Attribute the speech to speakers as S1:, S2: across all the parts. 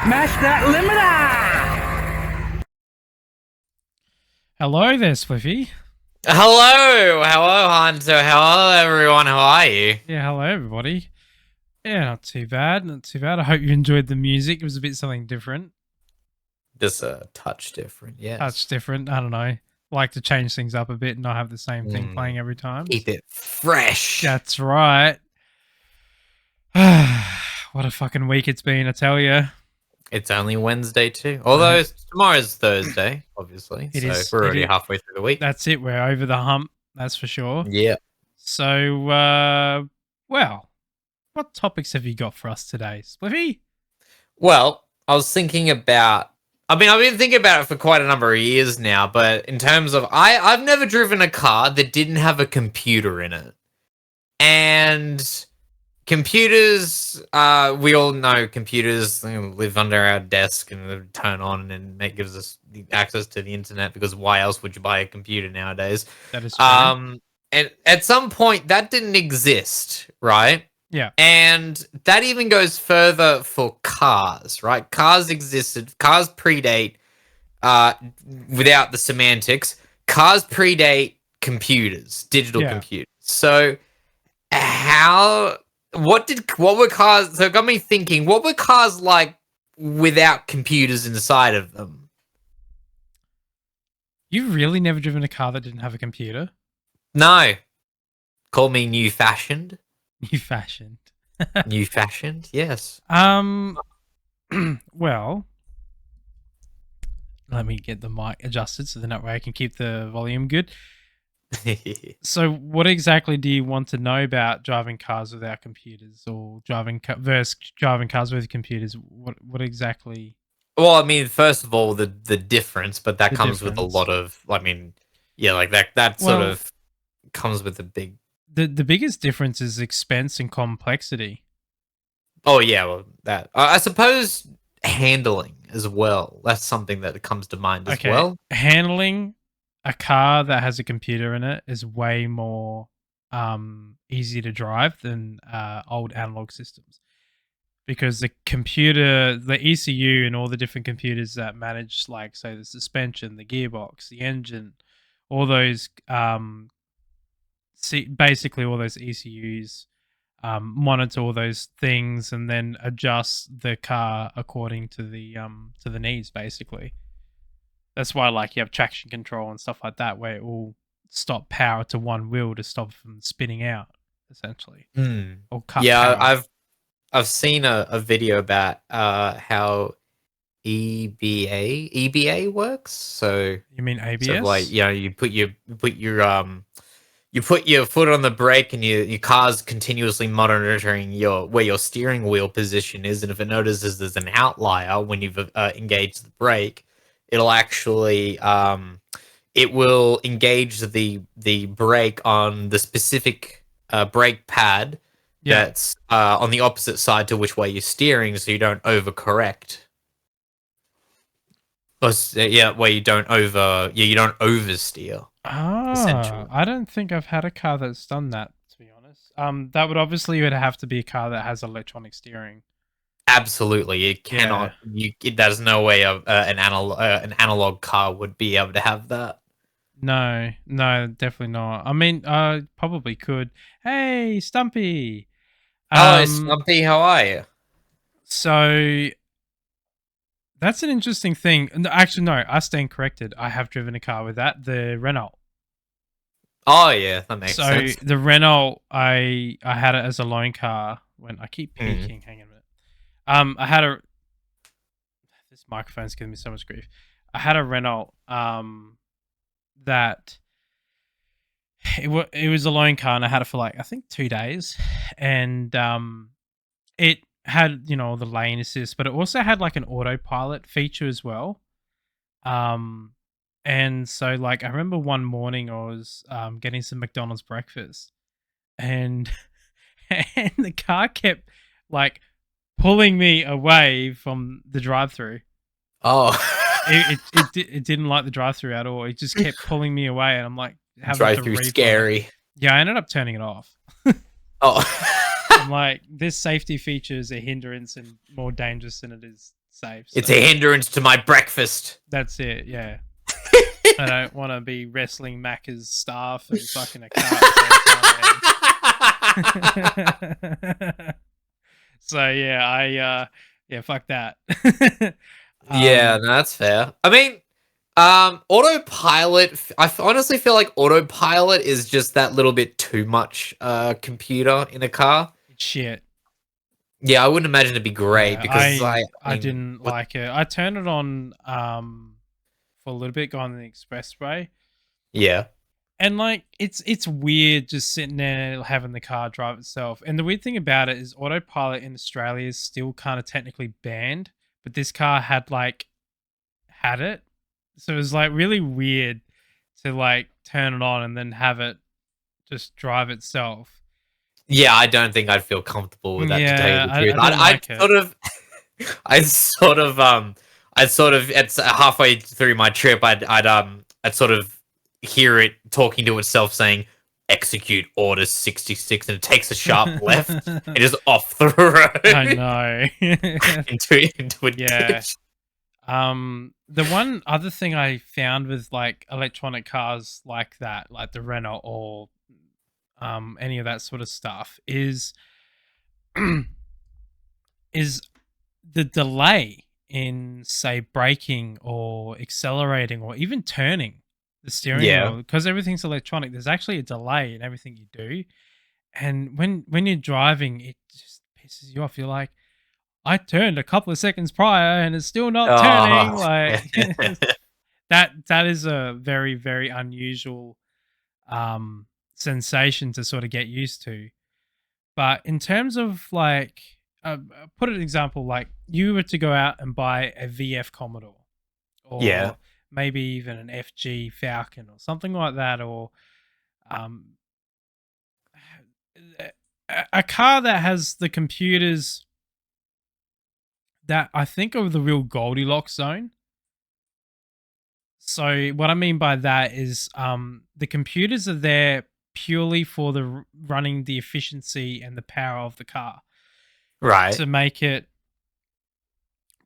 S1: Smash that limiter!
S2: Hello there, Spliffy.
S3: Hello, Hunter. Hello, everyone. How are you?
S2: Yeah, hello everybody. Yeah, not too bad, not too bad. I hope you enjoyed the music. It was a bit something different.
S3: Just a touch different, yes.
S2: Touch different. I don't know. Like to change things up a bit and not have the same thing playing every time.
S3: Keep it fresh.
S2: That's right. What a fucking week it's been, I tell you.
S3: It's only Wednesday too. Although tomorrow's Thursday, obviously.
S2: It
S3: so
S2: is-
S3: we're
S2: it
S3: already
S2: is-
S3: halfway through the week.
S2: That's it. We're over the hump. That's for sure.
S3: Yeah.
S2: So, well, what topics have you got for us today, Spliffy?
S3: Well, I was thinking about. I've been thinking about it for quite a number of years now. But in terms of, I've never driven a car that didn't have a computer in it, and computers, we all know computers live under our desk and they turn on, and that gives us the access to the internet, because why else would you buy a computer nowadays?
S2: That is true.
S3: And at some point that didn't exist, right?
S2: Yeah.
S3: And that even goes further for cars, right? Cars existed. Cars predate, without the semantics, cars predate computers, digital computers. So what were cars? So it got me thinking, what were cars like without computers inside of them?
S2: You've really never driven a car that didn't have a computer?
S3: No. Call me new fashioned.
S2: New fashioned.
S3: New fashioned, yes.
S2: Well, let me get the mic adjusted so that way I can keep the volume good. So, what exactly do you want to know about driving cars without computers, or versus driving cars with computers? What exactly?
S3: Well, I mean, first of all, the difference, but that comes with a
S2: difference.
S3: lot of. I mean, yeah, like that sort of comes with a big.
S2: The biggest difference is expense and complexity.
S3: Oh yeah, well that I suppose handling as well. That's something that comes to mind as well.
S2: Handling a car that has a computer in it is way more easy to drive than old analog systems, because the computer, the ECU, and all the different computers that manage, like, say, the suspension, the gearbox, the engine, all those basically all those ECUs monitor all those things and then adjust the car according to the needs, basically. That's why, like, you have traction control and stuff like that, where it will stop power to one wheel to stop from spinning out, essentially. Or cut power.
S3: I've seen a video about how EBA works. So
S2: You mean ABS?
S3: So like, you put your foot on the brake, and your car's continuously monitoring where your steering wheel position is, and if it notices there's an outlier when you've engaged the brake, it'll actually it will engage the brake on the specific brake pad that's on the opposite side to which way you're steering, so you don't overcorrect. Where you don't oversteer.
S2: I don't think I've had a car that's done that, to be honest. That would have to be a car that has electronic steering.
S3: Absolutely, it cannot. There's no way an analog car would be able to have that.
S2: No, definitely not. I mean, probably could. Hey, Stumpy.
S3: Hello, Stumpy. How are you?
S2: So that's an interesting thing. Actually, no, I stand corrected. I have driven a car with that, the Renault.
S3: Oh yeah, that makes sense.
S2: So the Renault, I had it as a loan car. When I keep peeking, hang on a minute. I had this microphone's giving me so much grief. I had a Renault that it was a loan car, and I had it for, like, I think 2 days, and it had, the lane assist, but it also had, like, an autopilot feature as well. And so, like, I remember one morning I was getting some McDonald's breakfast, and and the car kept, like, pulling me away from the drive-through.
S3: Oh.
S2: It didn't like the drive-through at all. It just kept pulling me away, and I'm like,
S3: drive-through scary.
S2: Yeah, I ended up turning it off.
S3: Oh.
S2: I'm like, this safety feature is a hindrance and more dangerous than it is safe.
S3: It's
S2: So
S3: a hindrance to my breakfast.
S2: that's it. Yeah. I don't want to be wrestling Macca's staff and fucking a car at the same time. So yeah, yeah, fuck that.
S3: Yeah,
S2: Um,
S3: no, that's fair. I mean, autopilot. Honestly feel like autopilot is just that little bit too much computer in a car.
S2: shit.
S3: Yeah, I wouldn't imagine it'd be great
S2: Yeah,
S3: because I
S2: I
S3: mean,
S2: didn't
S3: what?
S2: like it. I turned it on for a little bit going on the expressway.
S3: Yeah,
S2: And like it's weird just sitting there having the car drive itself. And the weird thing about it is autopilot in Australia is still kind of technically banned, but this car had it. So it was like really weird to like turn it on and then have it just drive itself.
S3: yeah. I don't think I'd feel comfortable with that, to tell you
S2: Yeah,
S3: the truth.
S2: I didn't
S3: I'd
S2: like it.
S3: sort of, I'd sort of, it's halfway through my trip, I'd sort of hear it talking to itself saying, "Execute Order 66," and it takes a sharp left and is off the
S2: I
S3: road
S2: know.
S3: into a
S2: Yeah.
S3: ditch.
S2: The one other thing I found with like electronic cars like that, like the Renault or any of that sort of stuff, is is the delay in say braking or accelerating or even turning the steering
S3: Yeah.
S2: wheel because everything's electronic. There's actually a delay in everything you do, and when you're driving, it just pisses you off. You're like, I turned a couple of seconds prior and it's still not turning.
S3: Oh,
S2: Like that is a very, very unusual sensation to sort of get used to. But in terms of like put an example, like you were to go out and buy a VF Commodore
S3: yeah.
S2: or maybe even an FG Falcon or something like that, or um, a car that has the computers that I think are the real Goldilocks zone. So what I mean by that is the computers are there purely for the running the efficiency and the power of the car
S3: Right.
S2: to make it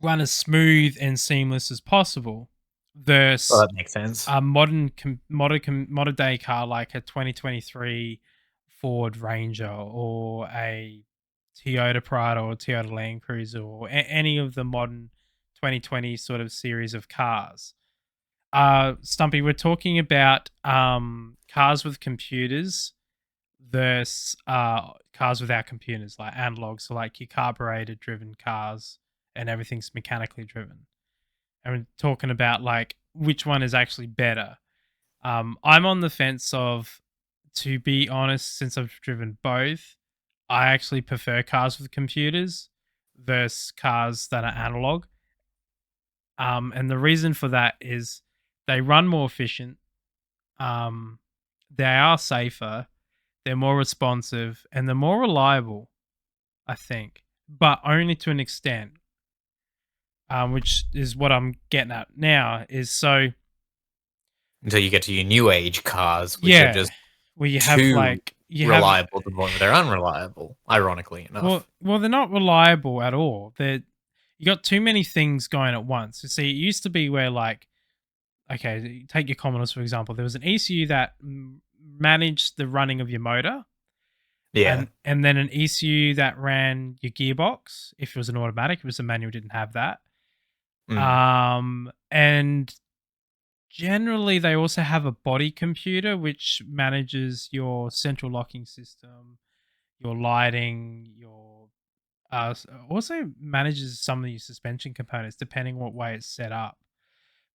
S2: run as smooth and seamless as possible.
S3: Well,
S2: Versus
S3: that makes sense.
S2: a modern day car like a 2023 Ford Ranger or a Toyota Prado or Toyota Land Cruiser or any of the modern 2020 sort of series of cars. Stumpy, we're talking about cars with computers versus cars without computers, like analog, so like your carburetor driven cars and everything's mechanically driven. And we're talking about like which one is actually better. I'm on the fence of, to be honest, since I've driven both, I actually prefer cars with computers versus cars that are analog. And the reason for that is they run more efficient. They are safer. They're more responsive and they're more reliable, I think, but only to an extent. Which is what I'm getting at now. Is so
S3: Until you get to your new age cars, which are
S2: yeah,
S3: just
S2: where you have
S3: too
S2: like you have
S3: reliable to the point where they're unreliable, ironically enough.
S2: well they're not reliable at all. They're you got too many things going at once. You see, it used to be where like okay, take your Commodores for example. There was an ECU that managed the running of your motor,
S3: Yeah.
S2: and then an ECU that ran your gearbox. If it was an automatic, if it was a manual, didn't have that.
S3: Mm.
S2: And generally they also have a body computer which manages your central locking system, your lighting, your also manages some of your suspension components depending what way it's set up.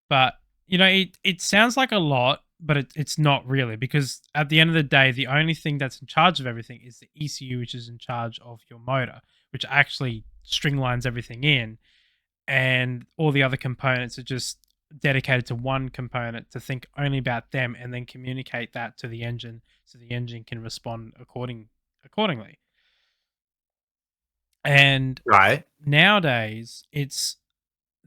S2: But you know, it sounds like a lot, but it's not really, because at the end of the day, the only thing that's in charge of everything is the ECU, which is in charge of your motor, which actually stringlines everything in, and all the other components are just dedicated to one component to think only about them and then communicate that to the engine so the engine can respond accordingly. And
S3: Right.
S2: nowadays it's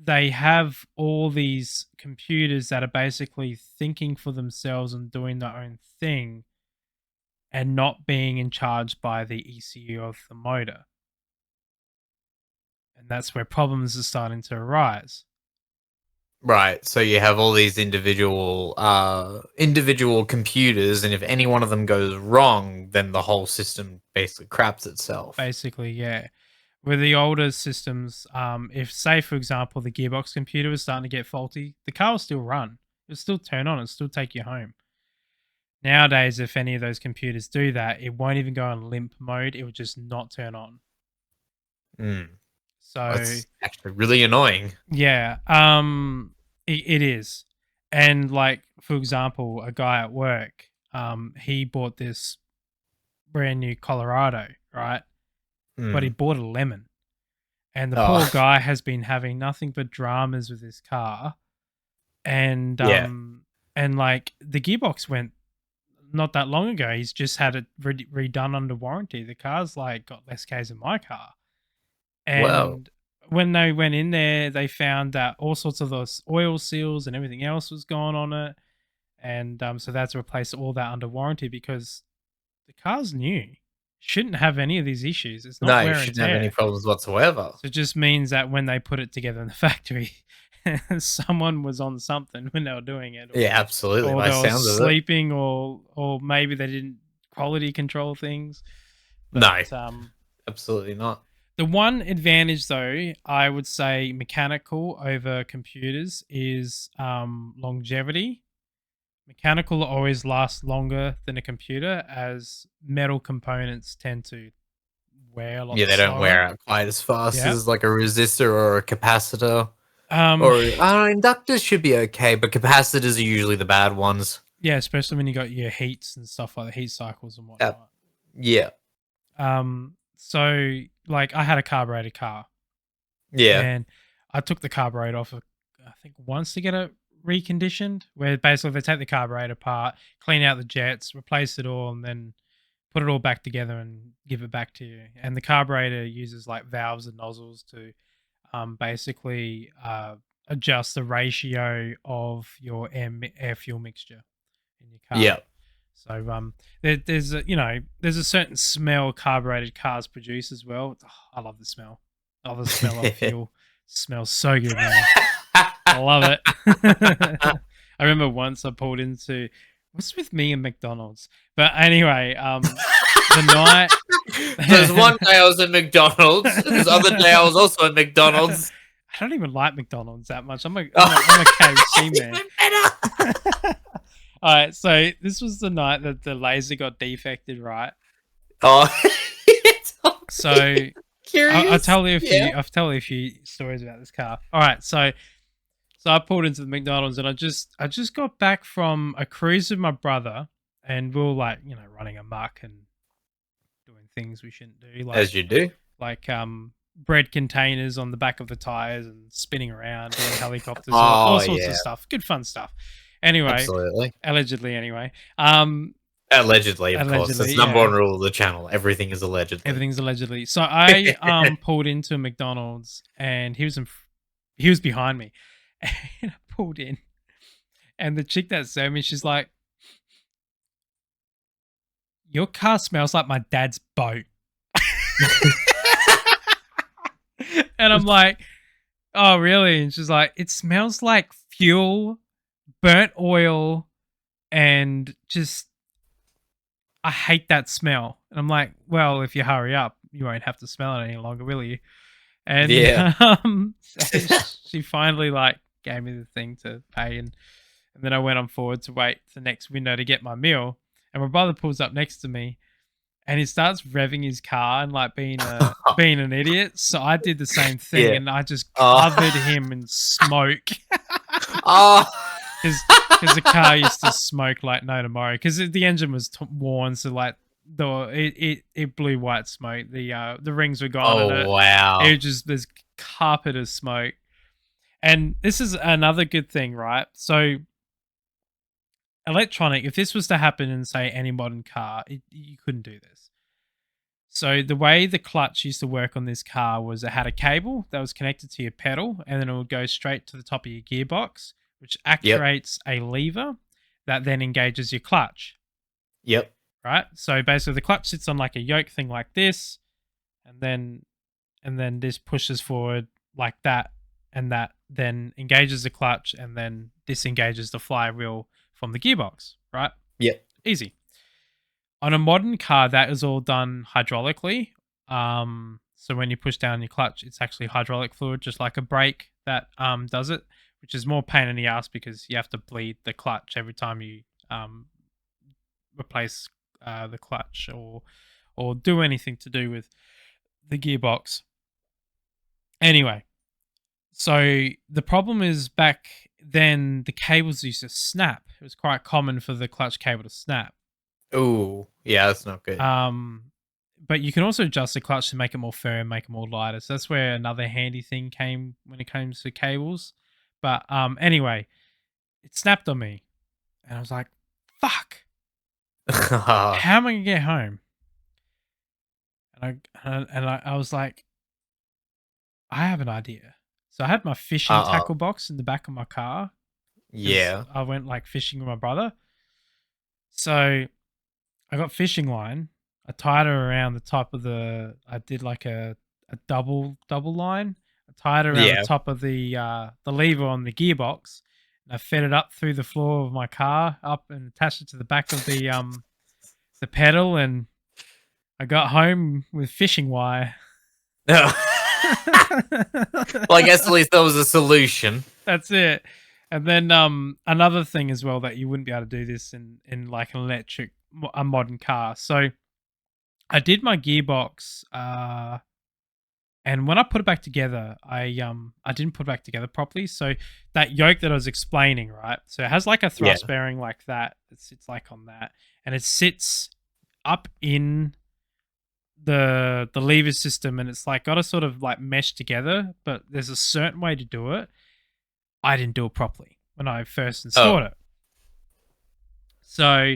S2: they have all these computers that are basically thinking for themselves and doing their own thing and not being in charge by the ECU of the motor. And and that's where problems are starting to arise.
S3: Right. So you have all these individual computers, and if any one of them goes wrong, then the whole system basically craps itself.
S2: Basically, yeah. With the older systems, if say for example the gearbox computer was starting to get faulty, the car will still run. It'll still turn on. It'll still take you home. Nowadays, if any of those computers do that, it won't even go on limp mode. It will just not turn on. So
S3: That's actually really annoying.
S2: yeah, it is. And like for example, a guy at work, he bought this brand new Colorado, right? But he bought a lemon. And the poor guy has been having nothing but dramas with his car. And and like the gearbox went not that long ago. He's just had it redone under warranty. The car's like got less Ks than my car. And when they went in there, they found that all sorts of those oil seals and everything else was gone on it. And so that's replaced all that under warranty because the car's new. Shouldn't have any of these issues. It's not
S3: you
S2: wear and
S3: shouldn't have any
S2: tear.
S3: problems whatsoever.
S2: So it just means that when they put it together in the factory, someone was on something when they were doing it.
S3: Yeah, absolutely.
S2: Or
S3: By
S2: they were
S3: sounds of it.
S2: sleeping, or maybe they didn't quality control things. But,
S3: No, absolutely not.
S2: The one advantage, though, I would say mechanical over computers is longevity. Mechanical always lasts longer than a computer, as metal components tend to wear a lot.
S3: Yeah, they don't wear out quite as fast as like a resistor or a capacitor. Or inductors should be okay, but capacitors are usually the bad ones.
S2: Yeah, especially when you got your heats and stuff like the heat cycles and whatnot.
S3: Yeah.
S2: So like I had a carbureted car.
S3: Yeah.
S2: And I took the carburetor off, I think once to get it reconditioned, where basically they take the carburetor apart, clean out the jets, replace it all, and then put it all back together and give it back to you. And the carburetor uses like valves and nozzles to basically adjust the ratio of your air fuel mixture in your car.
S3: Yeah.
S2: So there's a certain smell carbureted cars produce as well. Oh, I love the smell. I love the smell of fuel. Smells so good, man. I love it. I remember once I pulled into what's with me and McDonald's, but anyway, the night.
S3: There's one day I was at McDonald's. This other day I was also at McDonald's.
S2: I don't even like McDonald's that much. I'm a KFC man. All right, so this was the night that the laser got defected, right?
S3: Oh,
S2: so
S3: curious.
S2: I'll tell you a few stories about this car. All right, so I pulled into the McDonald's and I just got back from a cruise with my brother, and we were like, running amok and doing things we shouldn't do, like,
S3: as you do,
S2: like bread containers on the back of the tires and spinning around, doing helicopters, all sorts of stuff, good fun stuff. Anyway,
S3: absolutely.
S2: Allegedly, anyway.
S3: Allegedly, of course. That's number one rule of the channel. Everything is allegedly.
S2: Everything's allegedly. So I pulled into a McDonald's and he was behind me. And I pulled in. And the chick that served me, she's like, "Your car smells like my dad's boat." And I'm like, "Oh, really?" And she's like, "It smells like fuel, burnt oil, and just, I hate that smell." And I'm like, "Well, if you hurry up, you won't have to smell it any longer, will you?" And she finally like gave me the thing to pay, and then I went on forward to wait for the next window to get my meal. And my brother pulls up next to me, and he starts revving his car and like being an idiot. So I did the same thing, and I just covered him in smoke. Because the car used to smoke like no tomorrow. Because the engine was worn, so like it blew white smoke. The rings were gone.
S3: Oh wow!
S2: It just, there's carpet of smoke. And this is another good thing, right? So electronic, if this was to happen in say any modern car, you couldn't do this. So the way the clutch used to work on this car was it had a cable that was connected to your pedal, and then it would go straight to the top of your gearbox, which actuates a lever that then engages your clutch.
S3: Yep.
S2: Right? So basically the clutch sits on like a yoke thing like this, and then and then this pushes forward like that, and that then engages the clutch and then disengages the flywheel from the gearbox, right?
S3: Yep.
S2: Easy. On a modern car, that is all done hydraulically. So when you push down your clutch, it's actually hydraulic fluid, just like a brake that does it, which is more pain in the ass because you have to bleed the clutch every time you replace the clutch or do anything to do with the gearbox. Anyway, so the problem is back then the cables used to snap. It was quite common for the clutch cable to snap.
S3: Ooh, yeah, that's not good.
S2: But you can also adjust the clutch to make it more firm, make it more lighter. So that's where another handy thing came when it comes to cables. But anyway, it snapped on me, and I was like, "Fuck! How am I gonna get home?" And I was like, "I have an idea." So I had my fishing tackle box in the back of my car.
S3: Yeah.
S2: I went like fishing with my brother. So I got fishing line. I tied it around the top of I did like a double line. I tied it around the top of the lever on the gearbox. And I fed it up through the floor of my car, up and attached it to the back of the pedal, and I got home with fishing wire.
S3: Well, I guess at least that was a solution.
S2: That's it. And then another thing as well that you wouldn't be able to do this in like a modern car. So I did my gearbox, and when I put it back together, I didn't put it back together properly. So that yoke that I was explaining, right? So it has like a thrust bearing like that. It sits like on that, and it sits up in the lever system, and it's like got to sort of like mesh together. But there's a certain way to do it. I didn't do it properly when I first installed it. So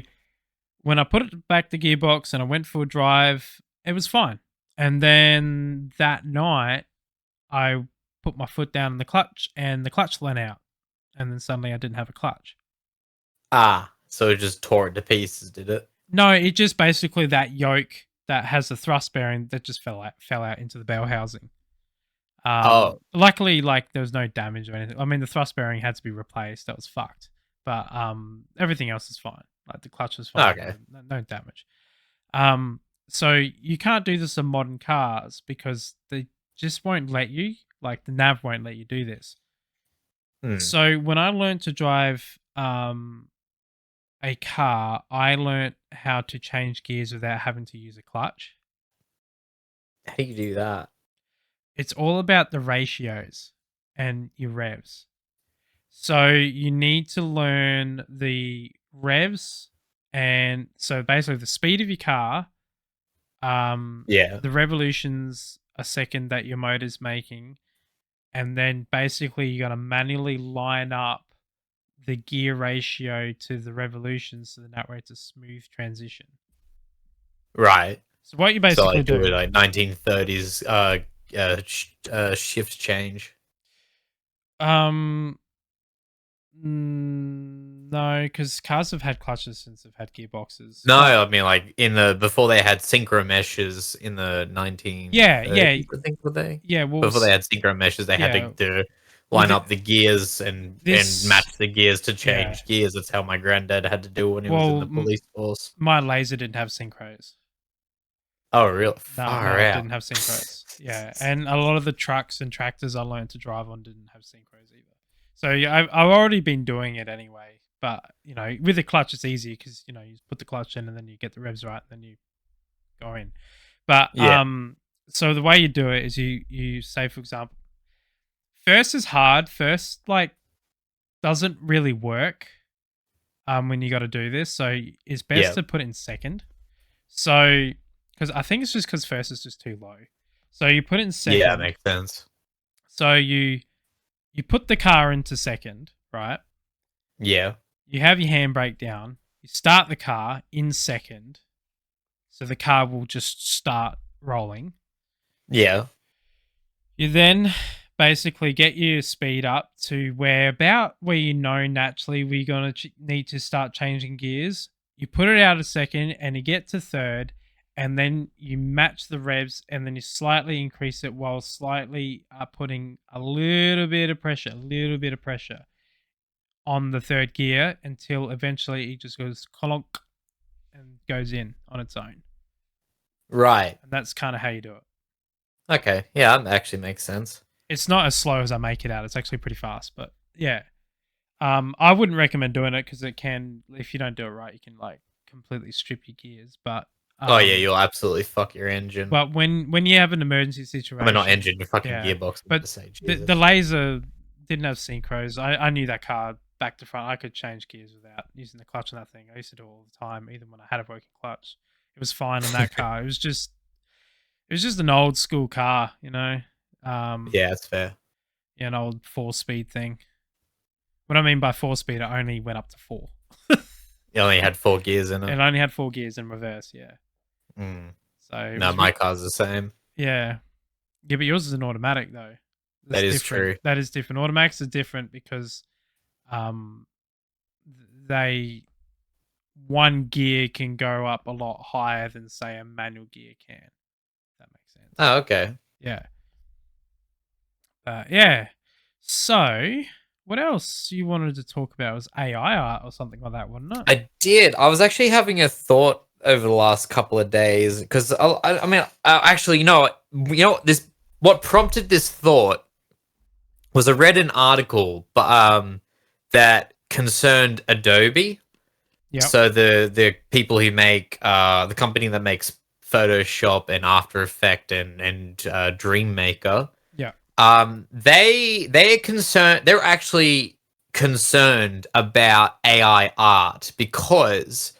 S2: when I put it back the gearbox and I went for a drive, it was fine. And then that night, I put my foot down in the clutch and the clutch went out. And then suddenly I didn't have a clutch.
S3: So it just tore it to pieces, did it?
S2: No, it just basically that yoke that has the thrust bearing that just fell out into the bell housing. Luckily, like there was no damage or anything. I mean, the thrust bearing had to be replaced. That was fucked. But everything else is fine. Like the clutch was fine.
S3: Okay.
S2: No damage. So you can't do this on modern cars because they just won't let you. Like the nav won't let you do this. So when I learned to drive a car, I learned how to change gears without having to use a clutch.
S3: How do you do that?
S2: It's all about the ratios and your revs. So you need to learn the revs, and so basically the speed of your car, the revolutions a second that your motor's making, and then basically you got to manually line up the gear ratio to the revolutions, so that way it's a smooth transition.
S3: Right.
S2: So what you basically
S3: do like 1930s shift change.
S2: No, because cars have had clutches since they've had gearboxes.
S3: No, I mean like before they had synchro meshes in the 1930s, I think, were they?
S2: Yeah, well,
S3: before they had synchro meshes, they had to line up the gears and match the gears to change gears. That's how my granddad had to do it when he was in the police force.
S2: My laser didn't have synchros.
S3: Oh, really?
S2: No, it didn't have synchros. Yeah, and a lot of the trucks and tractors I learned to drive on didn't have synchros either. So yeah, I've already been doing it anyway. But you know, with the clutch, it's easy because you know you put the clutch in and then you get the revs right, and then you go in. But so the way you do it is you say, for example, first is hard. First, like, doesn't really work when you got to do this. So it's best to put it in second. So because I think it's just because first is just too low. So you put it in second.
S3: Yeah, makes sense.
S2: So you put the car into second, right?
S3: Yeah.
S2: You have your handbrake down. You start the car in second. So the car will just start rolling.
S3: Yeah.
S2: You then basically get your speed up to where you know naturally we're going to need to start changing gears. You put it out a second and you get to third and then you match the revs, and then you slightly increase it while slightly putting a little bit of pressure on the third gear until eventually it just goes clonk and goes in on its own.
S3: Right.
S2: And that's kind of how you do it.
S3: Okay. Yeah, that actually makes sense.
S2: It's not as slow as I make it out. It's actually pretty fast, but yeah. I wouldn't recommend doing it because it can, if you don't do it right, you can like completely strip your gears. But
S3: Oh yeah, you'll absolutely fuck your engine.
S2: but when you have an emergency situation,
S3: I mean, not engine, your fucking
S2: yeah,
S3: gearbox.
S2: but the laser didn't have synchros. I knew that car back to front. I could change gears without using the clutch on that thing. I used to do it all the time, even when I had a broken clutch. It was fine on that car. It was just an old school car, you know.
S3: Yeah, that's fair.
S2: Yeah, an old 4-speed thing. What I mean by 4-speed, it only went up to 4.
S3: It only had 4 gears in it.
S2: It only had 4 gears in reverse, yeah. So
S3: no, my car's the same.
S2: Yeah. Yeah, but yours is an automatic though.
S3: That is true.
S2: That is different. Automatics are different because one gear can go up a lot higher than say a manual gear can. If that makes sense.
S3: Oh, okay.
S2: Yeah. Yeah. So, what else you wanted to talk about? It was AI art or something like that, wasn't it?
S3: I did. I was actually having a thought over the last couple of days because I mean, actually, what prompted this thought was I read an article, that concerned Adobe.
S2: Yeah.
S3: So the people who make the company that makes Photoshop and After Effects and Dreammaker.
S2: Yeah.
S3: They're concerned. They're actually concerned about AI art because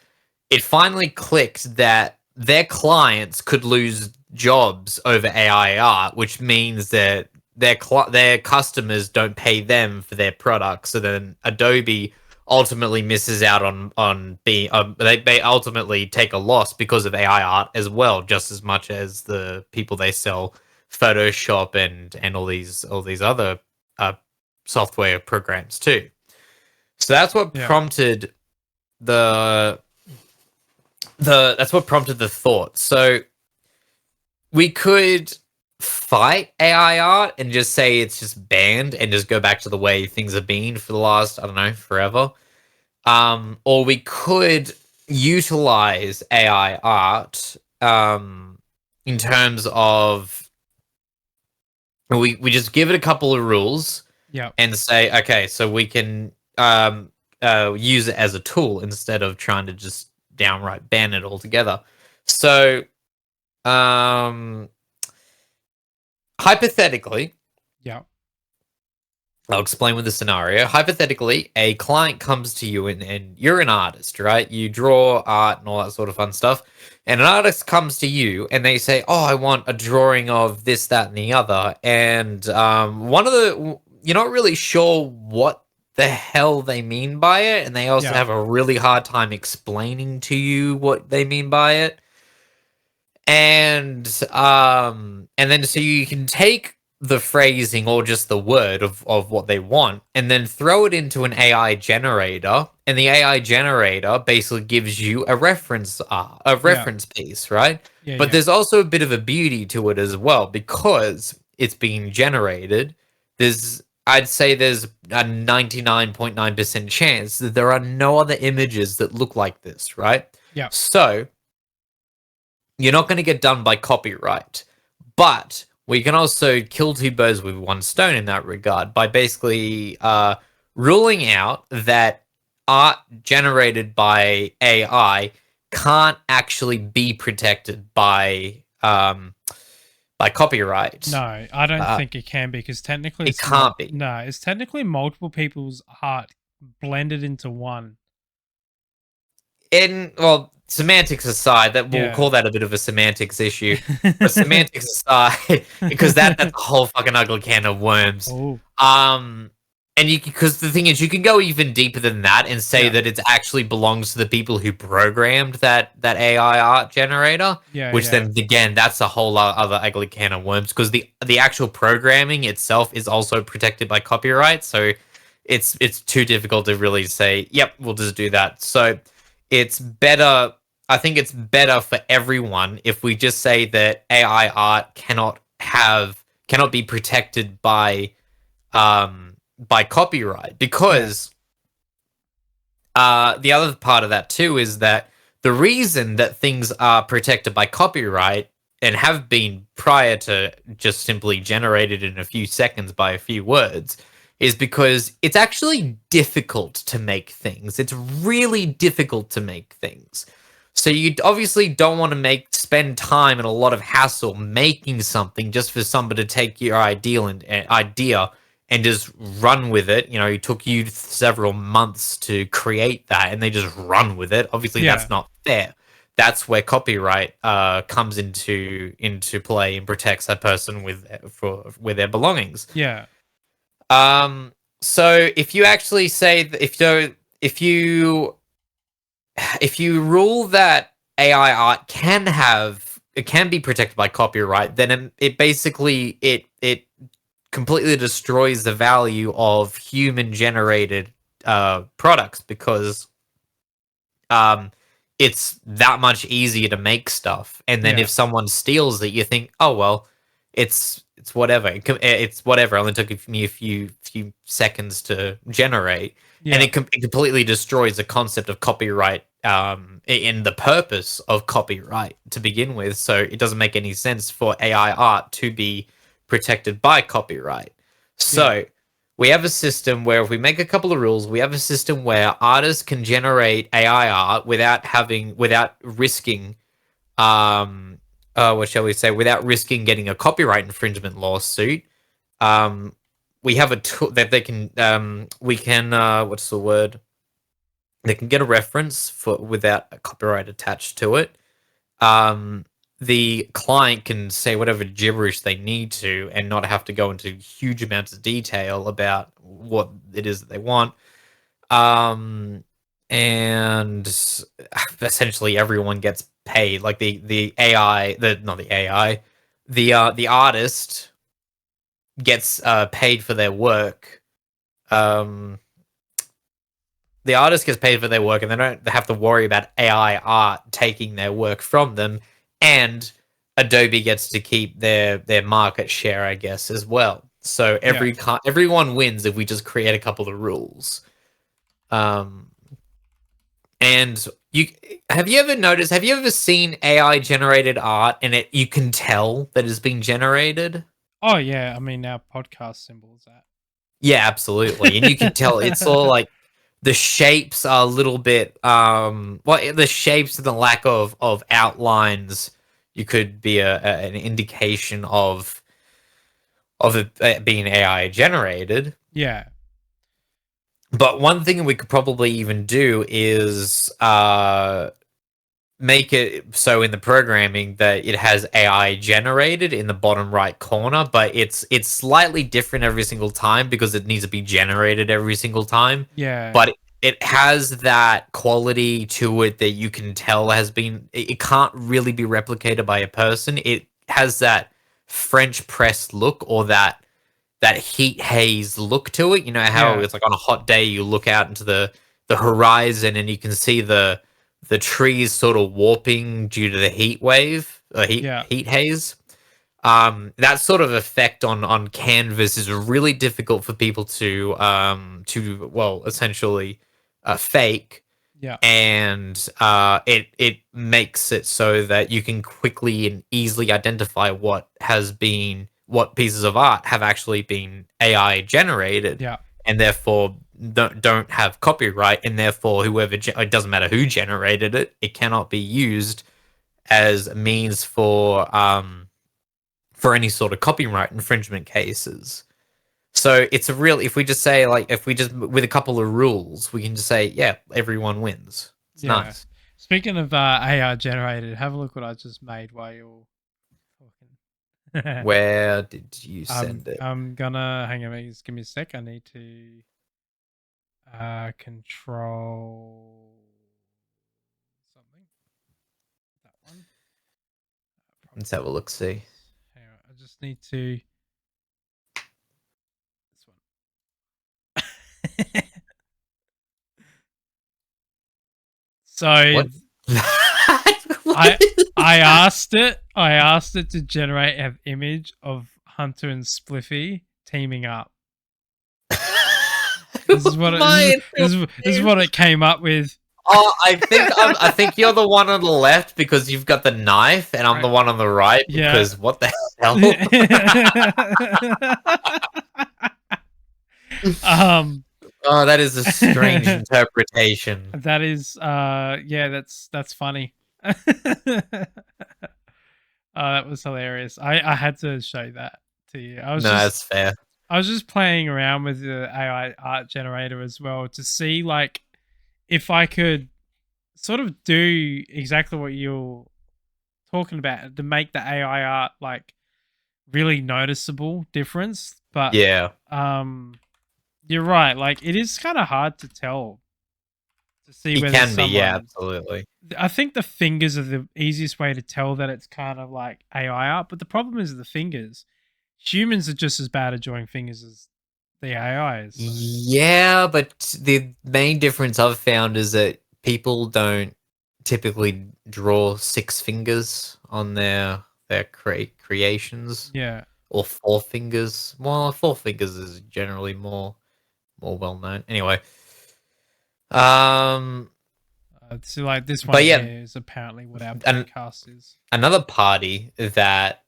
S3: it finally clicked that their clients could lose jobs over AI art, which means that their customers don't pay them for their products. So then Adobe ultimately misses out on being they ultimately take a loss because of AI art as well, just as much as the people they sell Photoshop and all these other software programs too. So that's what prompted the thought. So we could fight AI art and just say it's just banned and just go back to the way things have been for the last, I don't know, forever. Or we could utilize AI art in terms of we just give it a couple of rules and say, okay, so we can use it as a tool instead of trying to just downright ban it altogether. So hypothetically, I'll explain with the scenario. Hypothetically, a client comes to you and you're an artist, right? You draw art and all that sort of fun stuff. And an artist comes to you and they say, oh, I want a drawing of this, that, and the other. And you're not really sure what the hell they mean by it. And they also have a really hard time explaining to you what they mean by it. And then so you can take the phrasing or just the word of what they want and then throw it into an AI generator, and the AI generator basically gives you a reference piece, right? But there's also a bit of a beauty to it as well because it's being generated. I'd say there's a 99.9% chance that there are no other images that look like this, right?
S2: Yeah.
S3: So you're not going to get done by copyright, but we can also kill two birds with one stone in that regard by basically ruling out that art generated by AI can't actually be protected by copyright.
S2: No, I don't think it can be because technically
S3: it can't be.
S2: No, it's technically multiple people's art blended into one.
S3: Semantics aside, that we'll call that a bit of a semantics issue. But semantics aside, because that's a whole fucking ugly can of worms.
S2: Ooh.
S3: And because the thing is, you can go even deeper than that and say that it actually belongs to the people who programmed that AI art generator. Which then again, that's a whole other ugly can of worms because the actual programming itself is also protected by copyright. So it's too difficult to really say, yep, we'll just do that. So it's better. think it's better for everyone if we just say that AI art cannot be protected by copyright, because the other part of that too is that the reason that things are protected by copyright and have been prior to just simply generated in a few seconds by a few words is because it's actually difficult to make things. It's really difficult to make things. So you obviously don't want to spend time and a lot of hassle making something just for somebody to take your idea and just run with it. You know, it took you several months to create that, and they just run with it. Obviously, that's not fair. That's where copyright comes into play and protects that person with their belongings.
S2: Yeah.
S3: So if you actually say that if you rule that AI art can be protected by copyright, then it basically it completely destroys the value of human generated products, because it's that much easier to make stuff. And then if someone steals it, you think, oh well, it's whatever. It's whatever. It only took me a few seconds to generate, and it completely destroys the concept of copyright in the purpose of copyright to begin with. So it doesn't make any sense for AI art to be protected by copyright. So we have a system where if we make a couple of rules, we have a system where artists can generate AI art without risking what shall we say, without risking getting a copyright infringement lawsuit. We have a tool that they can what's the word? They can get a reference without a copyright attached to it. The client can say whatever gibberish they need to and not have to go into huge amounts of detail about what it is that they want. And essentially everyone gets paid. Like the artist gets paid for their work. The artist gets paid for their work, and they don't have to worry about AI art taking their work from them. And Adobe gets to keep their market share, I guess, as well. So everyone wins if we just create a couple of rules. And have you ever seen AI generated art and you can tell that it's been generated?
S2: Oh yeah, I mean our podcast symbol is that.
S3: Yeah, absolutely. And you can tell it's all like the shapes are a little bit the shapes and the lack of outlines you could be an indication of it being AI generated.
S2: Yeah.
S3: But one thing we could probably even do is make it so in the programming that it has AI generated in the bottom right corner, but it's slightly different every single time because it needs to be generated every single time.
S2: Yeah.
S3: But it has that quality to it that you can tell it can't really be replicated by a person. It has that French press look, or that heat haze look to it. You know how it's like on a hot day you look out into the horizon and you can see the trees sort of warping due to the heat wave, heat haze. That sort of effect on canvas is really difficult for people to essentially fake.
S2: Yeah.
S3: And it makes it so that you can quickly and easily identify what pieces of art have actually been AI generated.
S2: Yeah.
S3: And therefore don't have copyright, and therefore it doesn't matter who generated it, it cannot be used as a means for any sort of copyright infringement cases. So it's if we just with a couple of rules, we can just say, yeah, everyone wins. It's nice.
S2: Speaking of AI generated, have a look what I just made while you're talking.
S3: Where did you send it?
S2: I'm gonna hang on, just give me a sec. I need to control something. That one.
S3: Let's have a look. See.
S2: Hang on, I just need to. This one. So
S3: What?
S2: I asked it to generate an image of Hunter and Spliffy teaming up. This is what it came up with.
S3: Oh, I think you're the one on the left because you've got the knife, and I'm the one on the right
S2: Yeah.
S3: because what the hell? Oh, that is a strange interpretation.
S2: That is, yeah, that's funny. That was hilarious. I had to show that to you.
S3: No, that's fair.
S2: I was just playing around with the AI art generator as well to see like if I could sort of do exactly what you're talking about to make the AI art like really noticeable difference. But
S3: Yeah.
S2: you're right. Like it is kind of hard to tell to see
S3: It
S2: whether
S3: can
S2: someone.
S3: be, yeah, absolutely.
S2: I think the fingers are the easiest way to tell that it's kind of like AI art. But the problem is the fingers. Humans are just as bad at drawing fingers as the AIs. So.
S3: Yeah, but the main difference I've found is that people don't typically draw 6 fingers on their creations.
S2: Yeah.
S3: Or 4 fingers. Well, 4 fingers is generally more well known. Anyway.
S2: So like this one
S3: But yeah,
S2: here is apparently what our
S3: and
S2: podcast is.
S3: another party that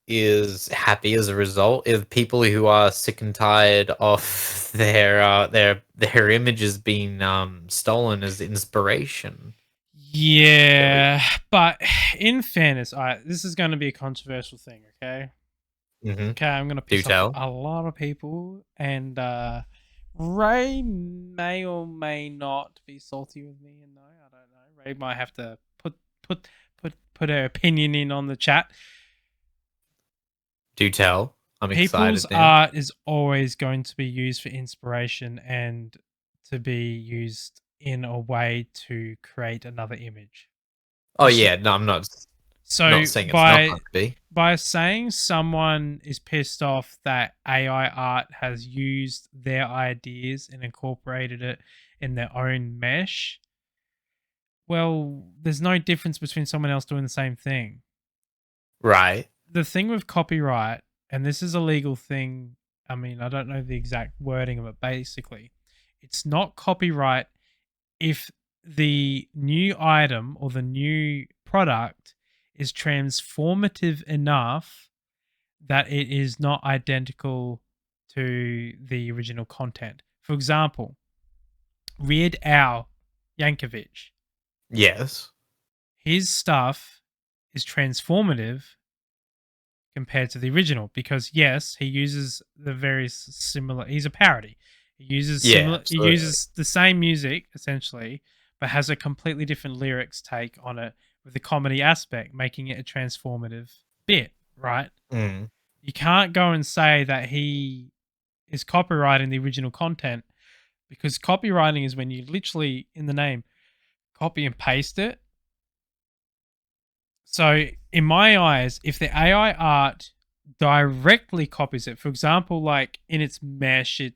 S3: is happy as a result is people who are sick and tired of their images being stolen as inspiration.
S2: Yeah, but in fairness, this is going to be a controversial thing, okay?
S3: Mm-hmm.
S2: Okay, I'm going to piss off a lot of people, and Ray may or may not be salty with me, and no, I don't know. Ray might have to put her opinion in on the chat.
S3: Do tell. I'm
S2: People's
S3: excited.
S2: art is always going to be used for inspiration and to be used in a way to create another image.
S3: Oh yeah, no, I'm not.
S2: So
S3: not saying it's not going to be.
S2: By saying someone is pissed off that AI art has used their ideas and incorporated it in their own mesh, well, there's no difference between someone else doing the same thing.
S3: Right.
S2: The thing with copyright, and this is a legal thing, I mean, I don't know the exact wording of it, basically, it's not copyright if the new item or the new product is transformative enough that it is not identical to the original content. For example, Weird Al Yankovic.
S3: Yes.
S2: His stuff is transformative compared to the original because yes, he uses the very similar. He's a parody. He uses similar.
S3: Absolutely.
S2: He uses the same music essentially, but has a completely different lyrics take on it with the comedy aspect, making it a transformative bit. Right?
S3: Mm.
S2: You can't go and say that he is copyrighting the original content because copywriting is when you literally in the name copy and paste it. So, in my eyes, if the AI art directly copies it, for example, like in its mesh, it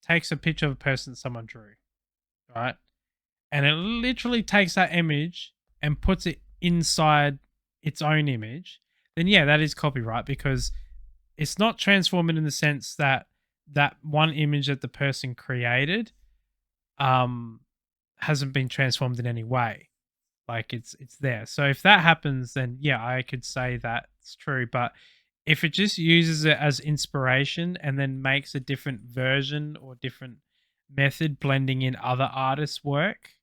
S2: takes a picture of a person that someone drew, right? And it literally takes that image and puts it inside its own image, then yeah, that is copyright because it's not transforming in the sense that that one image that the person created hasn't been transformed in any way. Like it's there. So if that happens, then yeah, I could say that's true. But if it just uses it as inspiration and then makes a different version or different method blending in other artists' work,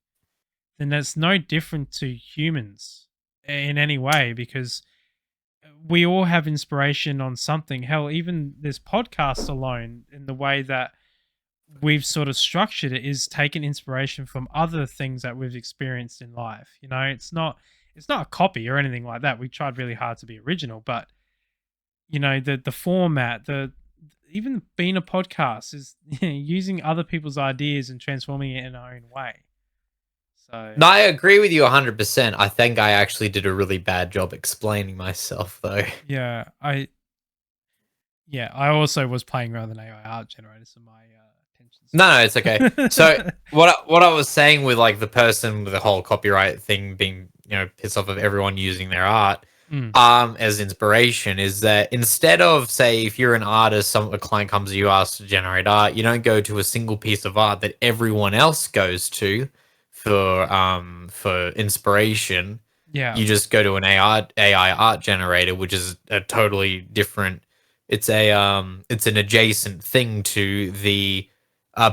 S2: then that's no different to humans in any way because we all have inspiration on something. Hell, even this podcast alone, in the way that we've sort of structured it, is taken inspiration from other things that we've experienced in life. You know, it's not a copy or anything like that. We tried really hard to be original, but you know, the format, even being a podcast is using other people's ideas and transforming it in our own way. So
S3: no, I agree with you 100%. I think I actually did a really bad job explaining myself, though.
S2: Yeah, I also was playing around with an AI art generator, so my intentions.
S3: No, it's okay. So what I was saying with like the person with the whole copyright thing being, pissed off of everyone using their art
S2: Mm,
S3: as inspiration is that instead of, say, if you're an artist, a client comes to you, asks to generate art, you don't go to a single piece of art that everyone else goes to for inspiration.
S2: yeah,
S3: You just go to an AI art generator, which is a totally different. It's an adjacent thing to the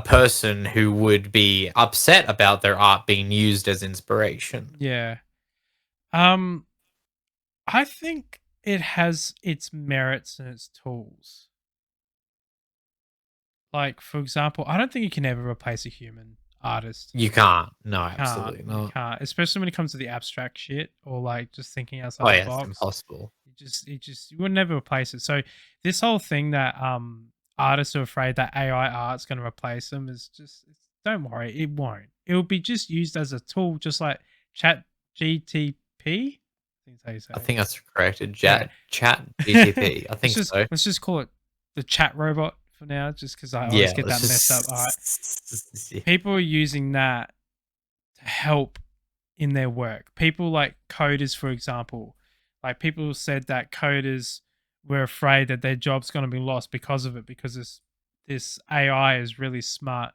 S3: person who would be upset about their art being used as inspiration.
S2: yeah. Um, I think it has its merits and its tools. Like, for example, I don't think you can ever replace a human artist.
S3: You can't. No,
S2: You can't.
S3: absolutely
S2: You
S3: not.
S2: can't. Especially when it comes to the abstract shit or like just thinking
S3: Oh
S2: outside the
S3: yeah, it's
S2: box.
S3: impossible.
S2: You would never replace it. So this whole thing that artists are afraid that AI art's going to replace them is just don't worry, it won't. It will be just used as a tool, just like Chat GTP. I think that's how you say
S3: I
S2: it.
S3: think that's correct.
S2: Yeah.
S3: Chat GTP. I think so.
S2: Let's just call it the chat robot for now, just because I always
S3: Yeah,
S2: get
S3: let's
S2: that messed up. All right.
S3: just.
S2: People are using that to help in their work. People like coders, for example, like people said that coders were afraid that their job's going to be lost because of it, because this AI is really smart.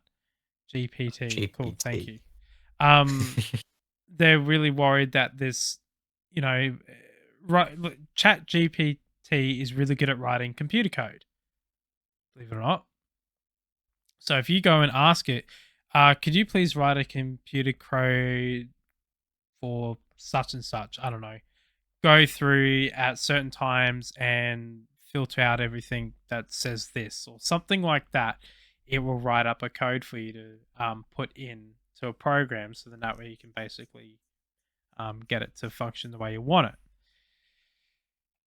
S2: GPT, cool, thank
S3: GPT.
S2: you. They're really worried that this, Chat GPT is really good at writing computer code, believe it or not. So if you go and ask it, could you please write a computer code for such and such? I don't know. Go through at certain times and filter out everything that says this or something like that. It will write up a code for you to put in to a program, so then that way you can basically get it to function the way you want it.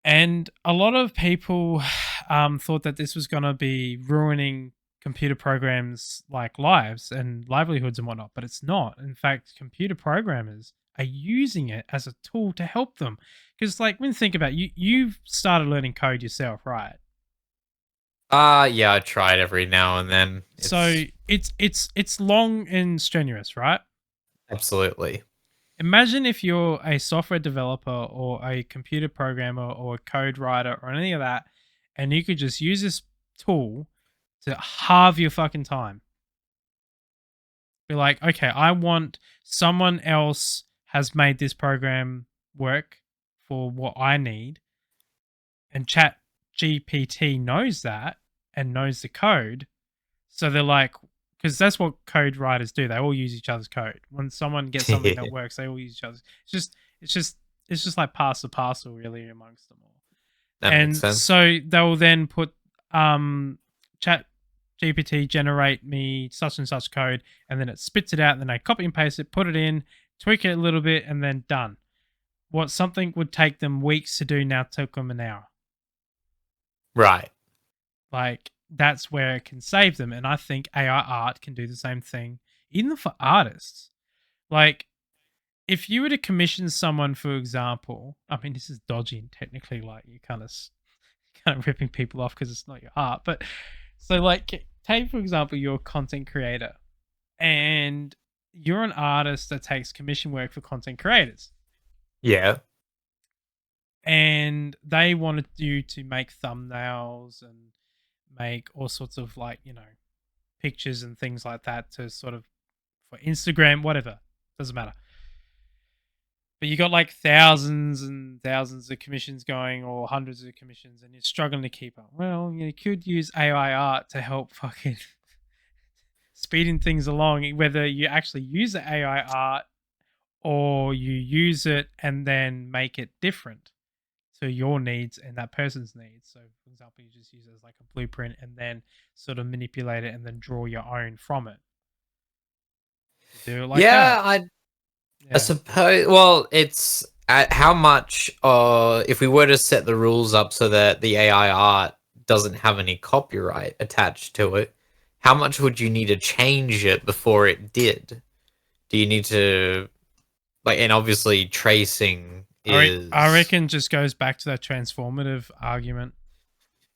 S2: And a lot of people thought that this was going to be ruining computer programs like lives and livelihoods and whatnot, but it's not. In fact, computer programmers are using it as a tool to help them. Because, like, when you think about it, you've started learning code yourself, right?
S3: Yeah, I try it every now and then.
S2: So it's long and strenuous, right?
S3: Absolutely.
S2: Imagine if you're a software developer or a computer programmer or a code writer or any of that, and you could just use this tool to halve your fucking time. Be like, okay, I want someone else has made this program work for what I need, and Chat GPT knows that and knows the code. So they're like, because that's what code writers do. They all use each other's code. When someone gets something that works, they all use each other's. It's just like pass the parcel really amongst them all.
S3: That makes
S2: And
S3: sense.
S2: so they'll then put Chat GPT generate me such and such code, and then it spits it out, and then I copy and paste it, put it in, tweak it a little bit, and then done. What something would take them weeks to do now took them an hour.
S3: Right.
S2: Like, that's where it can save them. And I think AI art can do the same thing, even for artists. Like, if you were to commission someone, for example, I mean, this is dodgy and technically, like, you kind of ripping people off because it's not your art. But so, like, take, for example, you're a content creator and you're an artist that takes commission work for content creators.
S3: Yeah.
S2: And they wanted you to make thumbnails and make all sorts of, like, pictures and things like that to sort of for Instagram, whatever, doesn't matter. But you got like thousands and thousands of commissions going, or hundreds of commissions, and you're struggling to keep up. Well, you could use AI art to help fucking speeding things along, whether you actually use the AI art or you use it and then make it different to your needs and that person's needs. So, for example, you just use it as like a blueprint and then sort of manipulate it and then draw your own from it. Do it like that.
S3: I
S2: Yeah.
S3: suppose. Well, it's at how much. If we were to set the rules up so that the AI art doesn't have any copyright attached to it, how much would you need to change it before it did? Do you need to and obviously tracing is.
S2: I reckon just goes back to that transformative argument.